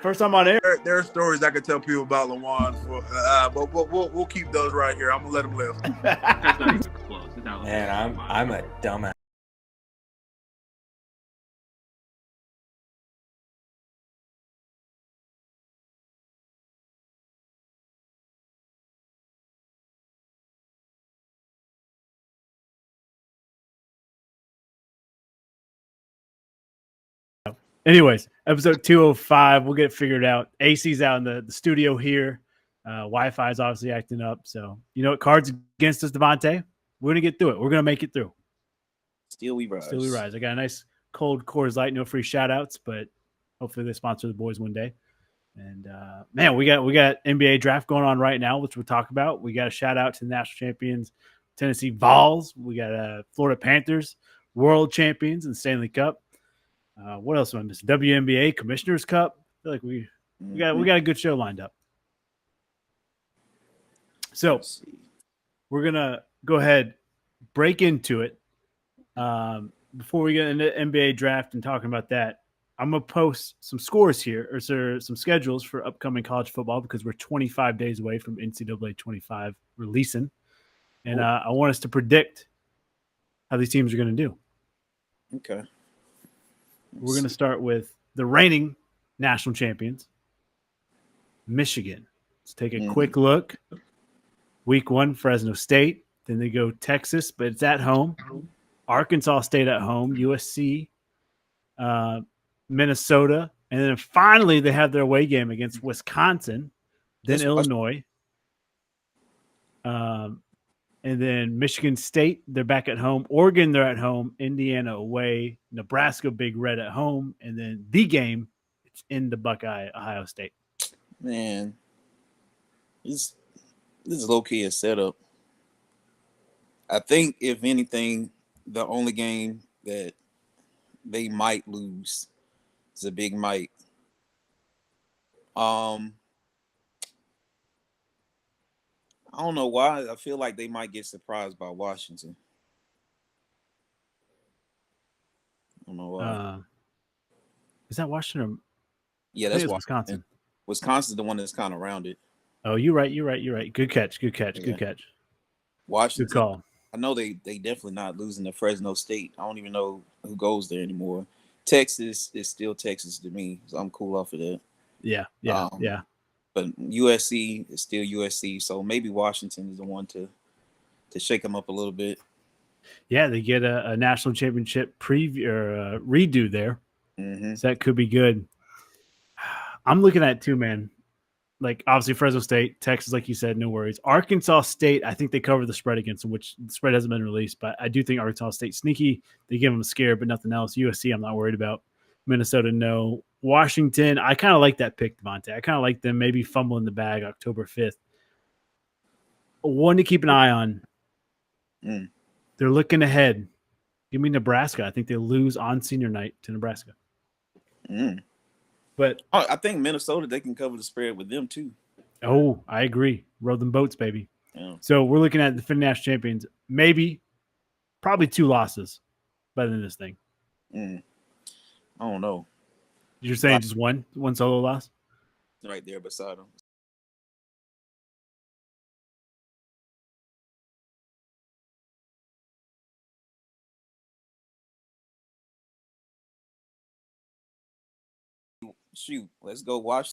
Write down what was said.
First time on air. There are stories I could tell people about Lawan, but we'll keep those right here. I'm gonna let him live. That's not even close. Man, I'm a dumbass. Anyways, episode 205. We'll get it figured out. AC's out in the studio here. Wi-Fi is obviously acting up. So, you know what? Cards against us, Devontae. We're going to get through it. We're going to make it through. Still we rise. I got a nice cold Coors Light. No free shout-outs, but hopefully they sponsor the boys one day. And, man, we got NBA draft going on right now, which we'll talk about. We got a shout-out to the national champions, Tennessee Vols. We got Florida Panthers, world champions in the Stanley Cup. What else am I missing? WNBA Commissioner's Cup. I feel like we got a good show lined up. So we're gonna go ahead, break into it. Before we get into NBA draft and talking about that, I'm gonna post some scores here or some schedules for upcoming college football because we're 25 days away from NCAA 25 releasing, and I want us to predict how these teams are gonna do. Okay. We're going to start with the reigning national champions, Michigan. Let's take a quick look. Week 1, Fresno State. Then they go Texas, but it's at home. Arkansas State at home. USC, Minnesota. And then finally they have their away game against Wisconsin. Then Illinois. And then Michigan State, they're back at home. Oregon, they're at home. Indiana away. Nebraska, Big Red at home. And then the game, it's in the Buckeye, Ohio State. Man, this is low-key a setup. I think, if anything, the only game that they might lose is a big might. I don't know why. I feel like they might get surprised by Washington. I don't know why. Is that Washington? Yeah, that's Wisconsin. Wisconsin's the one that's kind of rounded. Oh, you're right. Good catch. Washington. Good call. I know they definitely not losing to Fresno State. I don't even know who goes there anymore. Texas is still Texas to me, so I'm cool off of that. Yeah. But USC is still USC, so maybe Washington is the one to shake them up a little bit. Yeah, they get a national championship preview or redo there, Mm-hmm. so that could be good. I'm looking at it too, man. Like obviously Fresno State, Texas, like you said, no worries. Arkansas State, I think they cover the spread against them, which the spread hasn't been released, but I do think Arkansas State sneaky. They give them a scare, but nothing else. USC, I'm not worried about. Minnesota, no. Washington, I kind of like that pick, Devontae. I kind of like them maybe fumbling the bag October 5th. One to keep an eye on. They're looking ahead. Give me Nebraska. I think they lose on senior night to Nebraska. But I think Minnesota, they can cover the spread with them too. Oh, I agree. Row them boats, baby. Yeah. So we're looking at the defending national champions. Probably 2 losses better than this thing. I don't know. You're saying just one solo loss? Right there beside them. Shoot, let's go watch